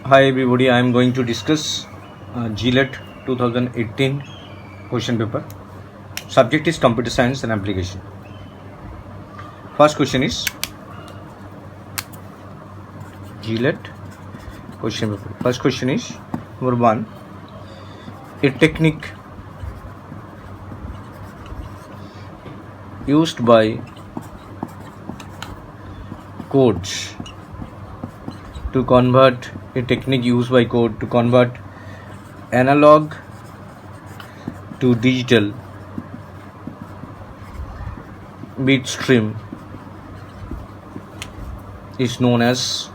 Hi everybody, I am going to discuss GLET 2018 question paper. Subject is computer science and application. First question is GLET question paper. First question is number 1. A technique used by codes to convert analog to digital bit stream is known as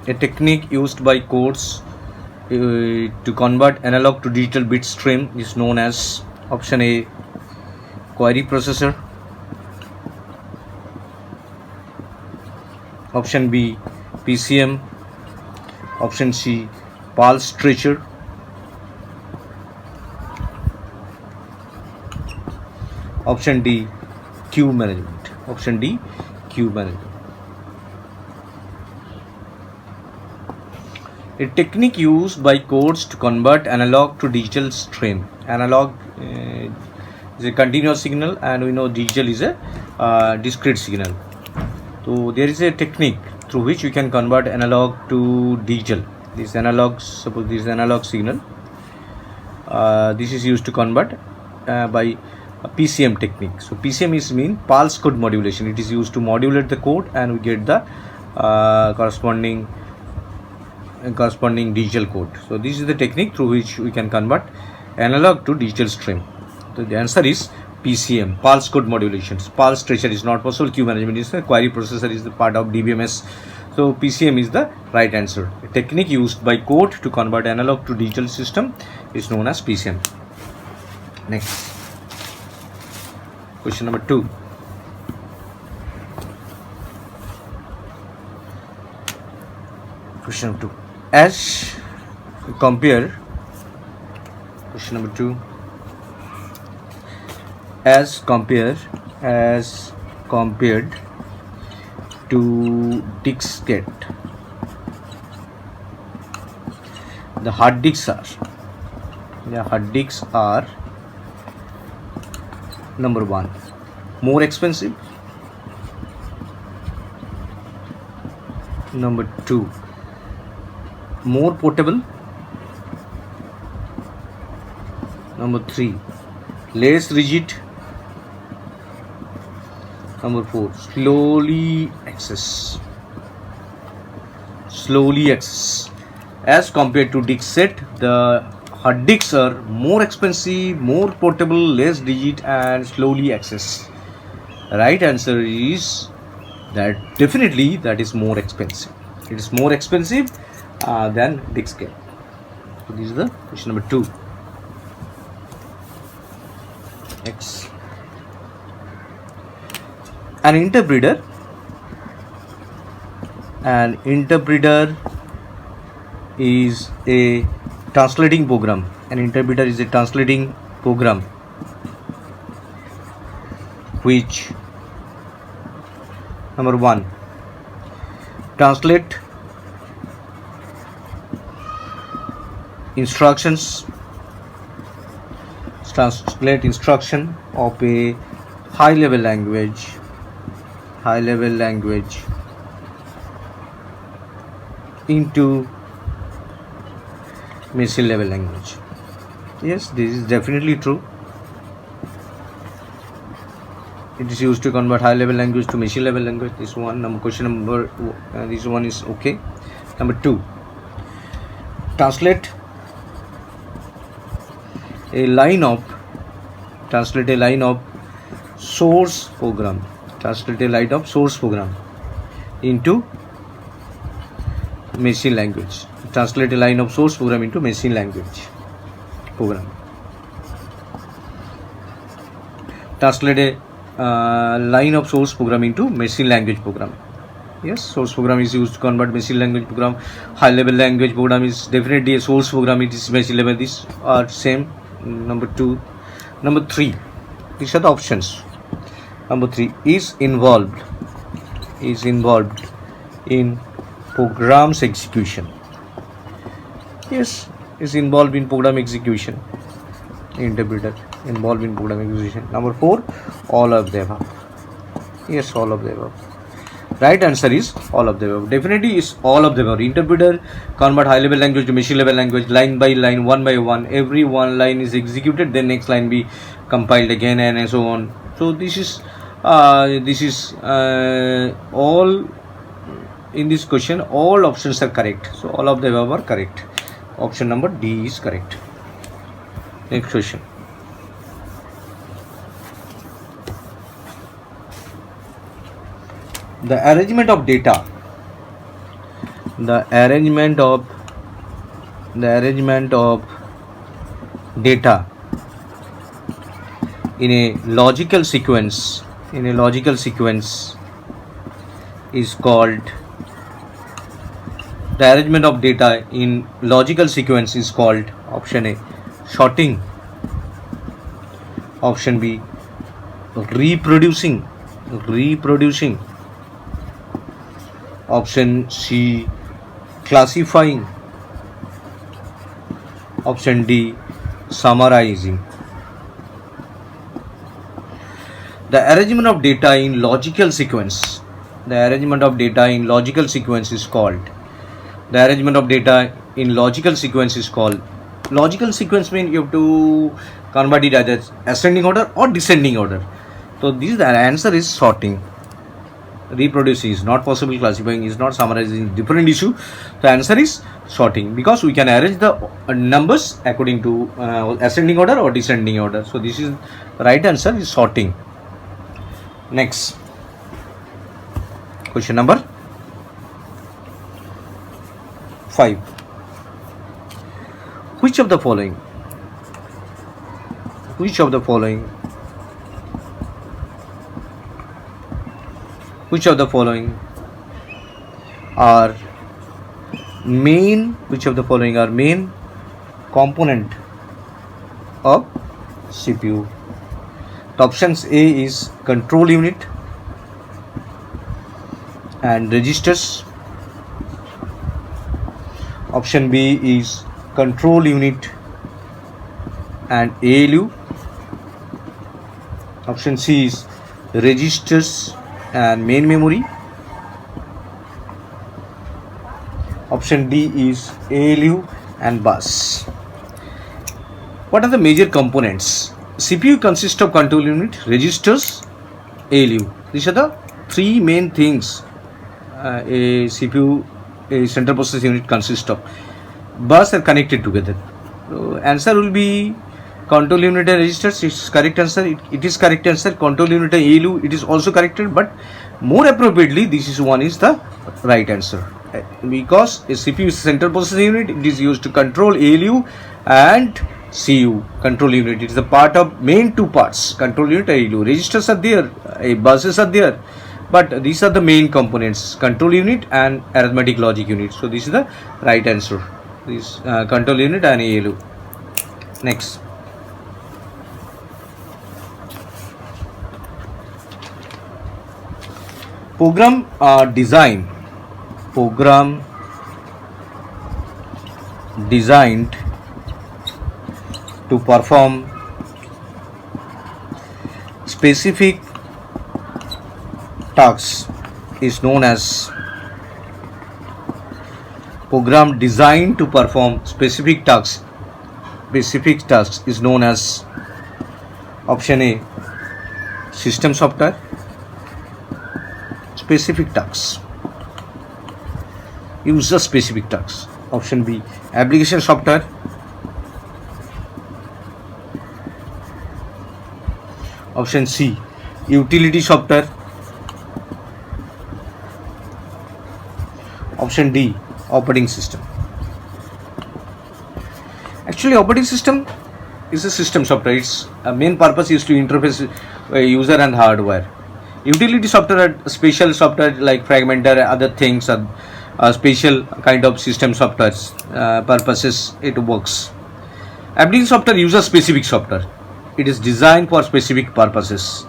a technique used by codes to convert analog to digital bit stream is known as option A, query processor, option B, PCM, option C, pulse stretcher, option D, queue management. A technique used by codes to convert analog to digital stream. Analog is a continuous signal, and we know digital is a discrete signal. So there is a technique through which we can convert analog to digital. This analog, suppose this is analog signal. This is used to convert by a PCM technique. So PCM is mean pulse code modulation. It is used to modulate the code, and we get the corresponding digital code. So this is the technique through which we can convert analog to digital stream. So the answer is PCM, pulse code modulations. Pulse stretcher is not possible. Queue management is the query processor is the part of DBMS. So PCM is the right answer. A technique used by code to convert analog to digital system is known as PCM. Next, question number 2. Question number 2. As compared to diskette, the hard disks are number 1, more expensive, number 2, more portable, number 3, less rigid, number 4, slowly access. As compared to diskette, the hard disks are more expensive, more portable, less rigid, and slowly access. Right answer is that definitely that is more expensive. It is more expensive than diskette. So this is the question number 2. Next, an interpreter is a translating program. Which, number 1, translate instruction of a high level language into machine level language. Yes, this is definitely true. It is used to convert high level language to machine level language. This one, this one is okay. Number 2, translate a line of source program into machine language. Translate a line of source program into machine language program. Translate a line of source program into machine language program. Yes, source program is used to convert machine language program. High level language program is definitely a source program. It is machine level. These are same. Number 2, number 3. These are the options. Number 3 is involved in programs execution. Yes, is involved in program execution. Interpreter involved in program execution. Number 4, all of the above. Yes, all of the above. Right answer is all of the above. Definitely is all of the above. Interpreter convert high level language to machine level language, line by line, one by one. Every one line is executed, then next line be compiled again, and so on. So this is all in this question. All options are correct. So all of the above are correct. Option number D is correct. Next question. The arrangement of data. The arrangement of data in a logical sequence. Is called. The arrangement of data in logical sequence is called. Option A, sorting. Option B, reproducing. Option C, classifying. Option D, summarizing. The arrangement of data in logical sequence. The arrangement of data in logical sequence is called. The arrangement of data in logical sequence is called. Logical sequence means you have to convert it either ascending order or descending order. So this the answer is sorting. Reproducing is not possible. Classifying is not. Summarizing different issue. The answer is sorting, because we can arrange the numbers according to ascending order or descending order. So this is the right answer is sorting. Next question number 5. Which of the following are main component of CPU? The options A is control unit and registers. Option B is control unit and ALU. Option C is registers and main memory. Option D is ALU and bus. What are the major components? CPU consists of control unit, registers, ALU. These are the three main things a CPU, a central processing unit, consists of. Bus are connected together. So answer will be control unit and registers. It's correct answer. It is correct answer. Control unit and ALU, it is also corrected, but more appropriately this is one is the right answer, because a CPU is central processing unit. It is used to control ALU and CU. Control unit, it is a part of main two parts, control unit and ALU. Registers are there, buses are there, but these are the main components, control unit and arithmetic logic unit. So this is the right answer, this control unit and ALU. Next, program designed to perform specific tasks is known as. Program designed to perform specific tasks is known as. Option A, system software. Specific tasks, user specific tasks. Option B, application software. Option C, utility software. Option D, operating system. Actually, operating system is a system software. Its main purpose is to interface user and hardware. Utility software are special software like fragmenter, other things are special kind of system softwares purposes it works. Application software, user specific software. It is designed for specific purposes.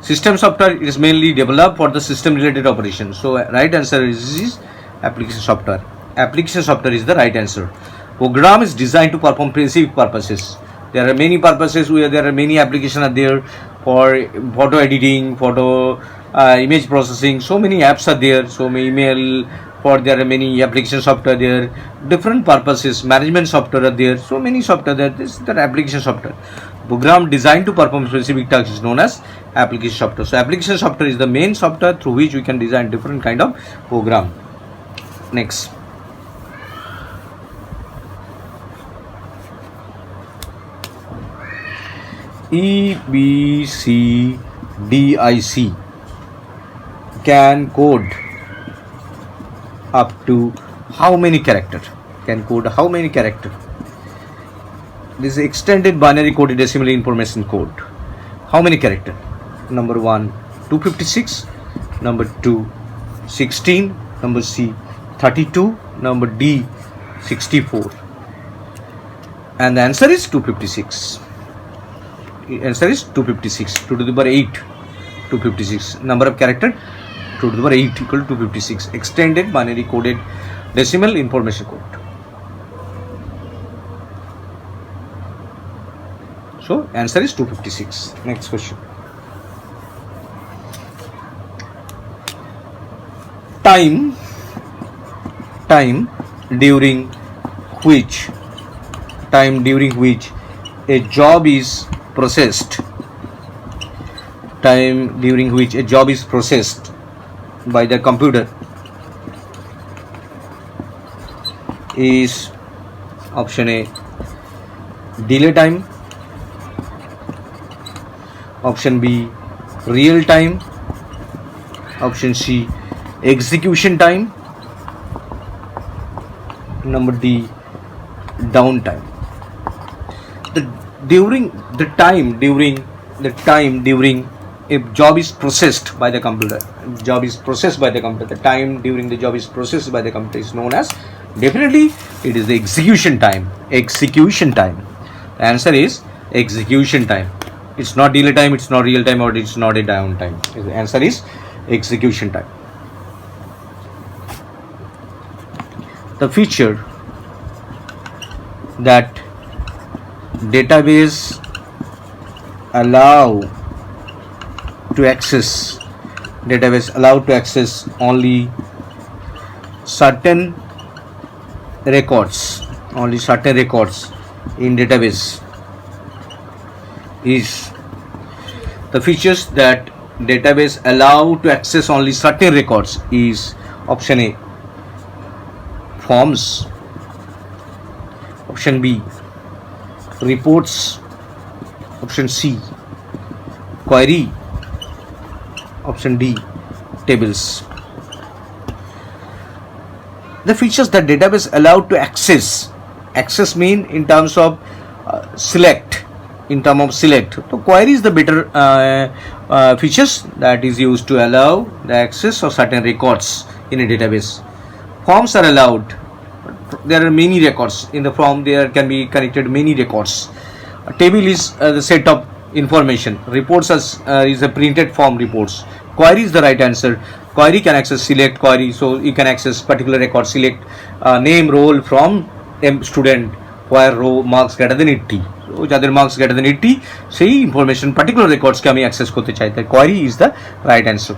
System software is mainly developed for the system related operations. So right answer is application software. Application software is the right answer. Program is designed to perform specific purposes. There are many purposes where there are many applications are there for photo editing, photo image processing. So many apps are there. So many email, for there are many application software there, different purposes, management software are there, so many software there. This is the application software. Program designed to perform specific tasks is known as application software. So application software is the main software through which we can design different kind of program. Next, EBCDIC can code up to how many character? Can code how many character? This is extended binary coded decimal information code. How many character? Number 1, 256. Number 2, 16. Number C, 32. Number D, 64. And the answer is 256. The answer is 256. 2 to the power 8. 256. Number of character 2 to the power 8 equal to 256. Extended binary coded decimal information code. So answer is 256. Next question. Time during which a job is processed. Time during which a job is processed by the computer is option A, delay time, option B, real time, option C, execution time, number D, downtime. The time during a job is processed by the computer. The time during the job is processed by the computer is known as, definitely it is the execution time. The answer is execution time. It's not delay time, it's not real time, or it's not a downtime. The answer is execution time. The feature that database allow to access only certain records in database is, the features that database allow to access only certain records is option A, forms, option B, reports, option C, query, option D, tables. The features that database allowed to access mean in terms of select. So query is the better features that is used to allow the access of certain records in a database. Forms are allowed. There are many records in the form. There can be connected many records. A table is the set of information. Reports is a printed form reports. Query is the right answer. Query can access select query, so you can access particular record, select name, role from a student where row marks greater than 80. So যাদের marks greater than 80 সেই information particular records কে আমি access করতে চাই, তাই query is the right answer.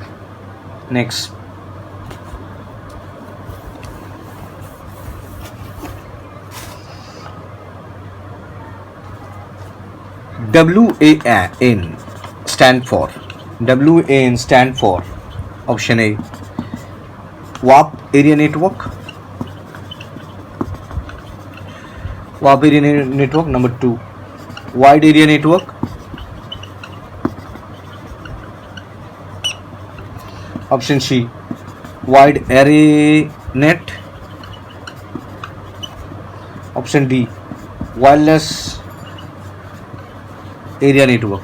Next, WAN stand for option A, WAP area network. Number 2, wide area network. Option C, wide array net. Option D, wireless area network.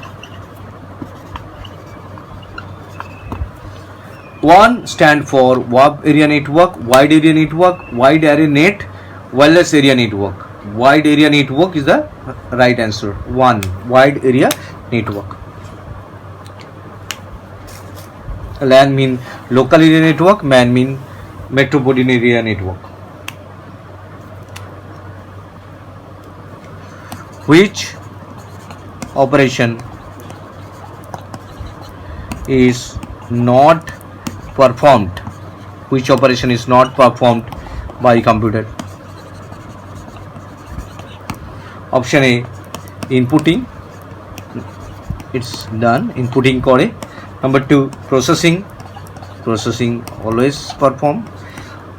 One stand for WAP area network, wide area network, wide array net, wireless area network. Wide area network is the right answer. 1, wide area network. LAN mean local area network, MAN mean metropolitan area network. Which operation is not performed? Which operation is not performed by computer? Option A, inputting, it's done, inputting করে. Number 2, processing always perform.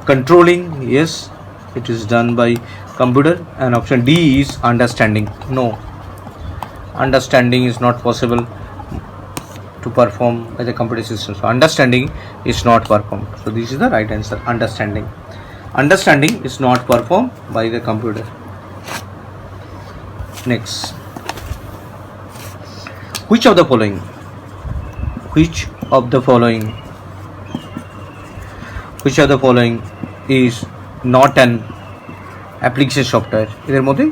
Controlling, yes, it is done by computer. And option D is understanding. No, understanding is not possible to perform by the computer system. So understanding is not performed. So this is the right answer. Understanding is not performed by the computer. Next, which of the following is not an application software? এদের মধ্যে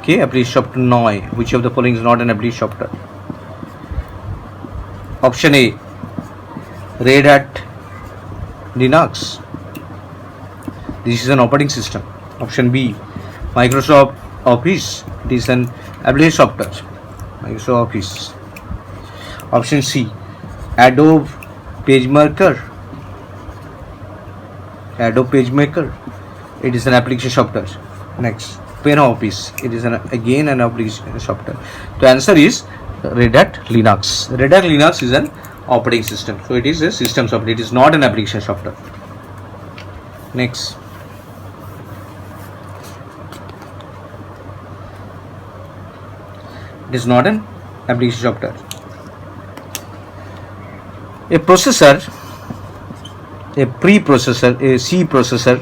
কে application software নয়? Which of the following is not an application software? Option A, Red Hat Linux, this is an operating system. Option B, Microsoft Office, it is an application software, Microsoft Office. Option C, Adobe PageMaker, it is an application software. Next, PenOffice, it is again an application software. The answer is Red Hat Linux. Red Hat Linux is an operating system, so it is a system software, it is not an application software. Next, it is not an application software. A preprocessor, a C processor,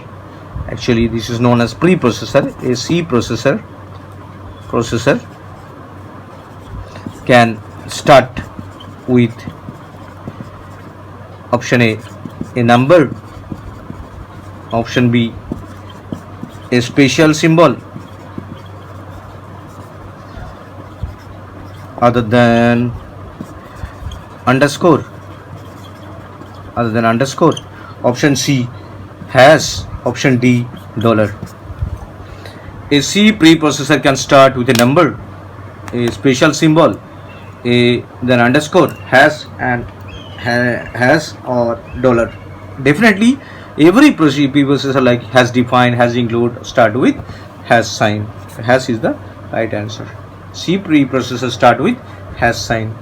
actually this is known as preprocessor. A C processor can start with option A, a number, option B, a special symbol other than underscore, option C, hash, option D, dollar. A C preprocessor can start with a number, a special symbol, then underscore, hash, and hash or dollar. Definitely every preprocessor like has define, has include, start with hash sign. Hash is the right answer. C preprocessor start with hash sign.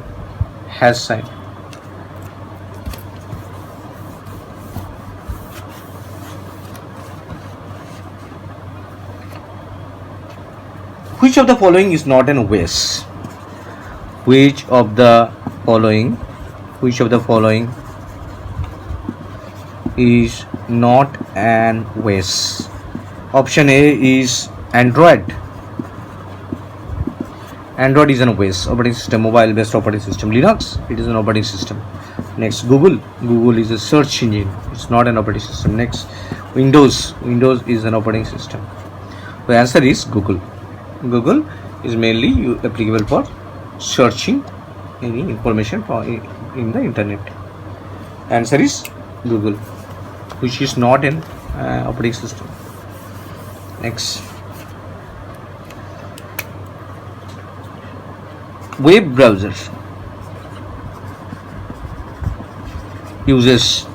Which of the following is not an OS? Which of the following is not an OS? Option A is Android. Android is an OS, operating system, mobile based operating system. Linux, it is an operating system. Next, Google is a search engine, it's not an operating system. Next, Windows is an operating system. The answer is Google is mainly applicable for searching any information in the internet. Answer is Google, which is not an operating system. Next, web browser uses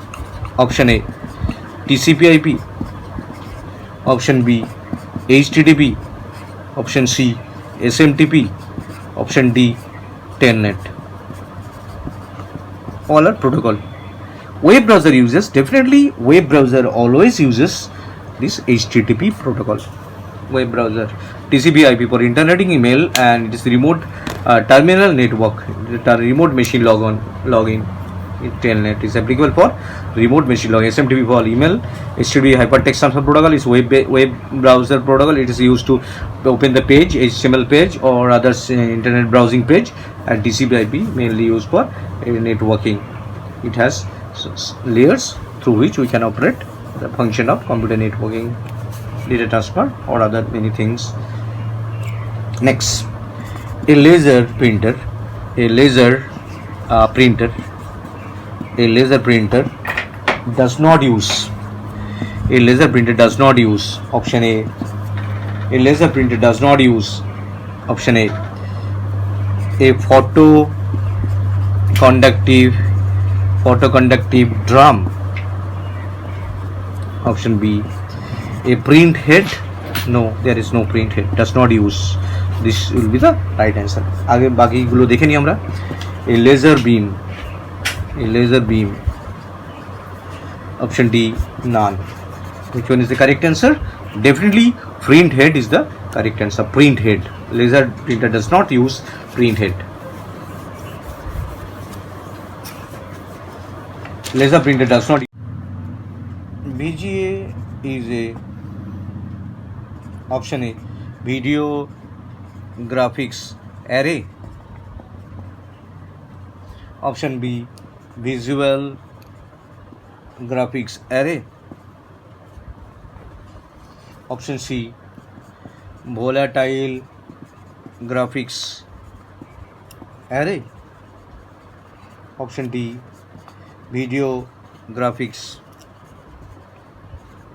option A, TCP/IP, option B, HTTP, option C, SMTP, option D, Telnet. All are protocol. Web browser uses, definitely web browser always uses this HTTP protocol. Web browser, TCP/IP for interneting email, and it is remote terminal network, remote machine login. Telnet is applicable for remote machine login. SMTP for email. HTTP hypertext transfer protocol is web browser protocol. It is used to open the page, HTML page or other internet browsing page. And TCP/IP mainly used for networking. It has layers through which we can operate the function of computer networking, data transfer or other many things. Next, a laser printer A laser printer does not use. A laser printer does not use. Option A. A laser printer does not use. Option A. A photoconductive drum. Option B. A print head. No, there is no print head. Does not use. This will be the right answer. आगे बाकी गुलो देखे नहीं हमरा. A laser beam. A laser beam. Option D. None. Which one is the correct answer? Definitely print head is the correct answer. Print head. Laser printer does not use print head. Laser printer does not. VGA is a option A. Video graphics array. Option B. Visual graphics array. Option C. Volatile graphics array. Option D. Video graphics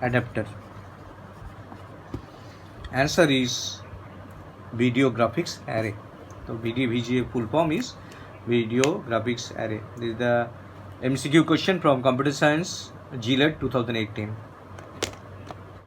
adapter. Answer is video graphics array. So VGA full form is video graphics array. This is the MCQ question from Computer Science GLED 2018.